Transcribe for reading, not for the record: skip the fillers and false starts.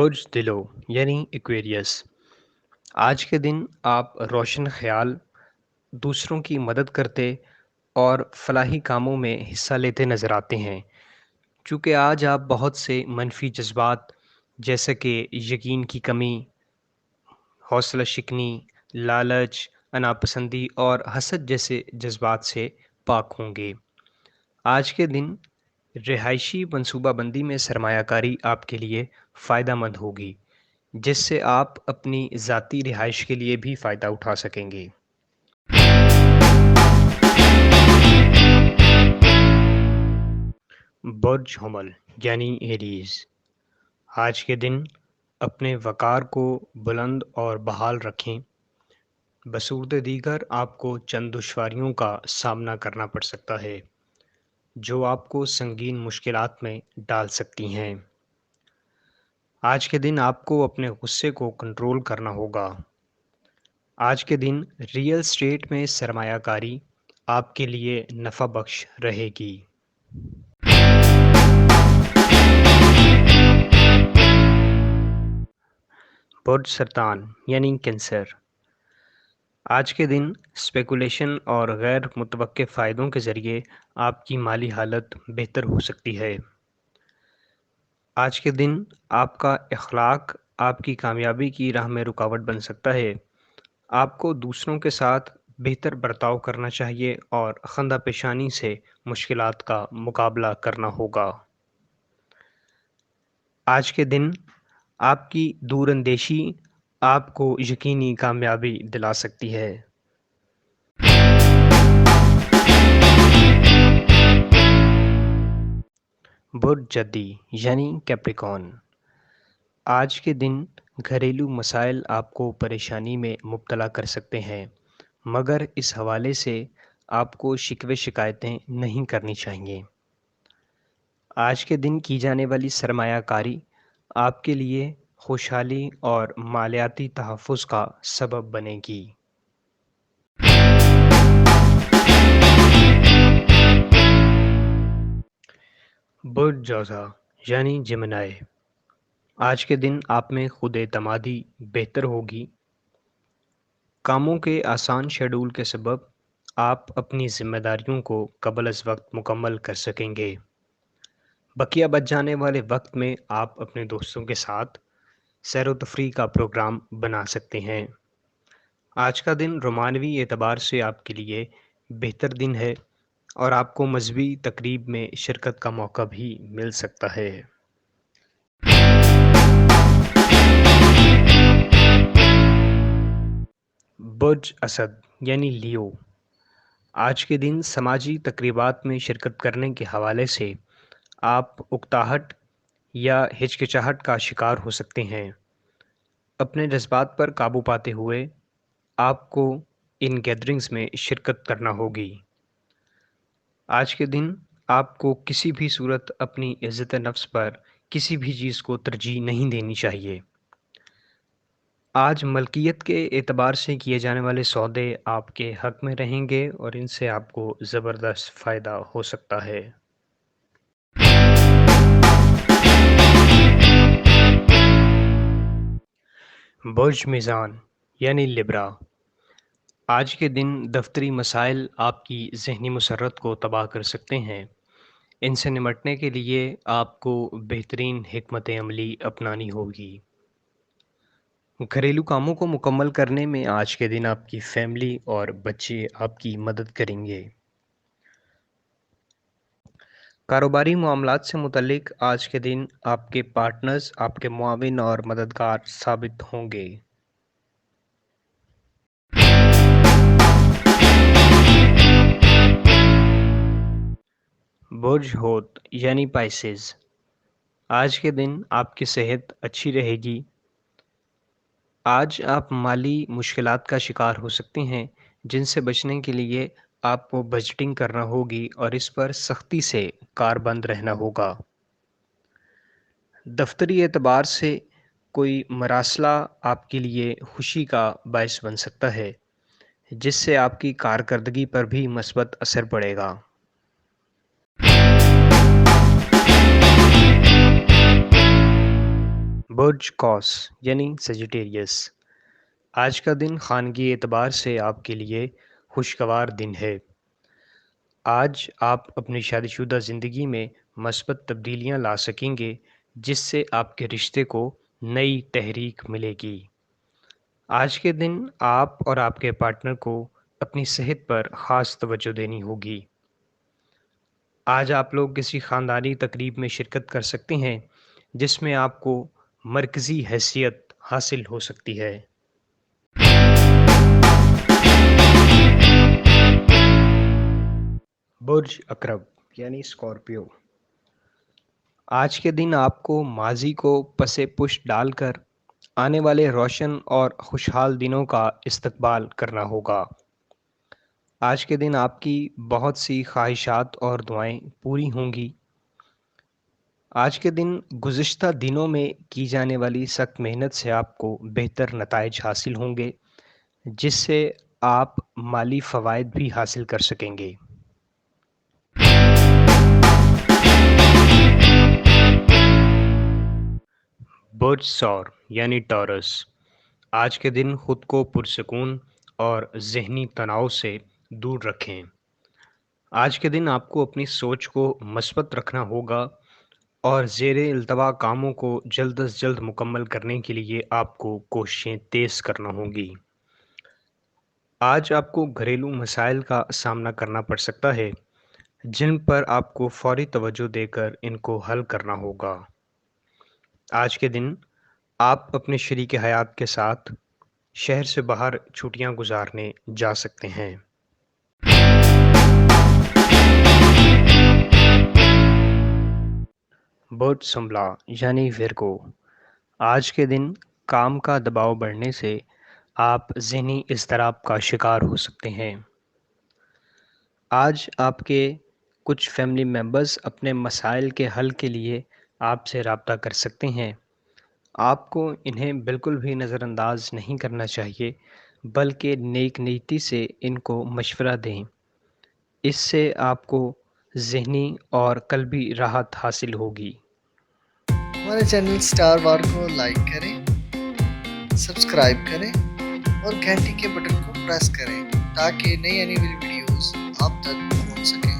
برج دلو یعنی ایکویریس، آج کے دن آپ روشن خیال، دوسروں کی مدد کرتے اور فلاحی کاموں میں حصہ لیتے نظر آتے ہیں۔ چونکہ آج آپ بہت سے منفی جذبات جیسے کہ یقین کی کمی، حوصلہ شکنی، لالچ، ناپسندی اور حسد جیسے جذبات سے پاک ہوں گے۔ آج کے دن رہائشی منصوبہ بندی میں سرمایہ کاری آپ کے لیے فائدہ مند ہوگی، جس سے آپ اپنی ذاتی رہائش کے لیے بھی فائدہ اٹھا سکیں گے۔ برج حمل یعنی ایریز، آج کے دن اپنے وقار کو بلند اور بحال رکھیں۔ بصورت دیگر آپ کو چند دشواریوں کا سامنا کرنا پڑ سکتا ہے جو آپ کو سنگین مشکلات میں ڈال سکتی ہیں۔ آج کے دن آپ کو اپنے غصے کو کنٹرول کرنا ہوگا۔ آج کے دن ریئل اسٹیٹ میں سرمایہ کاری آپ کے لیے نفع بخش رہے گی۔ برج سرطان یعنی کینسر، آج کے دن اسپیکولیشن اور غیر متوقع فائدوں کے ذریعے آپ کی مالی حالت بہتر ہو سکتی ہے۔ آج کے دن آپ کا اخلاق آپ کی کامیابی کی راہ میں رکاوٹ بن سکتا ہے۔ آپ کو دوسروں کے ساتھ بہتر برتاؤ کرنا چاہیے اور خندہ پیشانی سے مشکلات کا مقابلہ کرنا ہوگا۔ آج کے دن آپ کی دور اندیشی آپ کو یقینی کامیابی دلا سکتی ہے۔ برج جدی یعنی کیپریکارن، آج کے دن گھریلو مسائل آپ کو پریشانی میں مبتلا کر سکتے ہیں، مگر اس حوالے سے آپ کو شکوے شکایتیں نہیں کرنی چاہیے۔ آج کے دن کی جانے والی سرمایہ کاری آپ کے لیے خوشحالی اور مالیاتی تحفظ کا سبب بنے گی۔ برج جوزا یعنی جمنائے، آج کے دن آپ میں خود اعتمادی بہتر ہوگی۔ کاموں کے آسان شیڈول کے سبب آپ اپنی ذمہ داریوں کو قبل از وقت مکمل کر سکیں گے۔ بقیہ بچ جانے والے وقت میں آپ اپنے دوستوں کے ساتھ سیر و تفریح کا پروگرام بنا سکتے ہیں۔ آج کا دن رومانوی اعتبار سے آپ کے لیے بہتر دن ہے اور آپ کو مذہبی تقریب میں شرکت کا موقع بھی مل سکتا ہے۔ برج اسد یعنی لیو، آج کے دن سماجی تقریبات میں شرکت کرنے کے حوالے سے آپ اکتاہٹ یا ہچکچاہٹ کا شکار ہو سکتے ہیں۔ اپنے جذبات پر قابو پاتے ہوئے آپ کو ان گیدرنگز میں شرکت کرنا ہوگی۔ آج کے دن آپ کو کسی بھی صورت اپنی عزت نفس پر کسی بھی چیز کو ترجیح نہیں دینی چاہیے۔ آج ملکیت کے اعتبار سے کیے جانے والے سودے آپ کے حق میں رہیں گے اور ان سے آپ کو زبردست فائدہ ہو سکتا ہے۔ برج میزان یعنی لبرا، آج کے دن دفتری مسائل آپ کی ذہنی مسرت کو تباہ کر سکتے ہیں۔ ان سے نمٹنے کے لیے آپ کو بہترین حکمت عملی اپنانی ہوگی۔ گھریلو کاموں کو مکمل کرنے میں آج کے دن آپ کی فیملی اور بچے آپ کی مدد کریں گے۔ کاروباری معاملات سے متعلق آج کے دن آپ کے پارٹنرز آپ کے معاون اور مددگار ثابت ہوں گے۔ برج حوت یعنی پائسز، آج کے دن آپ کی صحت اچھی رہے گی۔ آج آپ مالی مشکلات کا شکار ہو سکتے ہیں جن سے بچنے کے لیے آپ کو بجٹنگ کرنا ہوگی اور اس پر سختی سے کاربند رہنا ہوگا۔ دفتری اعتبار سے کوئی مراسلہ آپ کے لیے خوشی کا باعث بن سکتا ہے جس سے آپ کی کارکردگی پر بھی مثبت اثر پڑے گا۔ برج قوس یعنی سیجیٹیریس، آج کا دن خانگی اعتبار سے آپ کے لیے خوشگوار دن ہے۔ آج آپ اپنی شادی شدہ زندگی میں مثبت تبدیلیاں لا سکیں گے، جس سے آپ کے رشتے کو نئی تحریک ملے گی۔ آج کے دن آپ اور آپ کے پارٹنر کو اپنی صحت پر خاص توجہ دینی ہوگی۔ آج آپ لوگ کسی خاندانی تقریب میں شرکت کر سکتے ہیں، جس میں آپ کو مرکزی حیثیت حاصل ہو سکتی ہے۔ برج اکرب یعنی اسکارپیو، آج کے دن آپ کو ماضی کو پس پش ڈال کر آنے والے روشن اور خوشحال دنوں کا استقبال کرنا ہوگا۔ آج کے دن آپ کی بہت سی خواہشات اور دعائیں پوری ہوں گی۔ آج کے دن گزشتہ دنوں میں کی جانے والی سخت محنت سے آپ کو بہتر نتائج حاصل ہوں گے، جس سے آپ مالی فوائد بھی حاصل کر سکیں گے۔ برج ثور یعنی ٹورس، آج کے دن خود کو پرسکون اور ذہنی تناؤ سے دور رکھیں۔ آج کے دن آپ کو اپنی سوچ کو مثبت رکھنا ہوگا اور زیر التوا کاموں کو جلد از جلد مکمل کرنے کے لیے آپ کو کوششیں تیز کرنا ہوں گی۔ آج آپ کو گھریلو مسائل کا سامنا کرنا پڑ سکتا ہے، جن پر آپ کو فوری توجہ دے کر ان کو حل کرنا ہوگا۔ آج کے دن آپ اپنے شریک حیات کے ساتھ شہر سے باہر چھٹیاں گزارنے جا سکتے ہیں۔ برج سنبلا یعنی ورگو، آج کے دن کام کا دباؤ بڑھنے سے آپ ذہنی اضطراب کا شکار ہو سکتے ہیں۔ آج آپ کے کچھ فیملی ممبرز اپنے مسائل کے حل کے لیے آپ سے رابطہ کر سکتے ہیں۔ آپ کو انہیں بالکل بھی نظر انداز نہیں کرنا چاہیے، بلکہ نیک نیتی سے ان کو مشورہ دیں۔ اس سے آپ کو ذہنی اور قلبی راحت حاصل ہوگی۔ ہمارے چینل سٹار وار کو لائک کریں، سبسکرائب کریں اور گھنٹی کے بٹن کو پریس کریں تاکہ نئی آنے والی ویڈیوز آپ تک پہنچ سکیں۔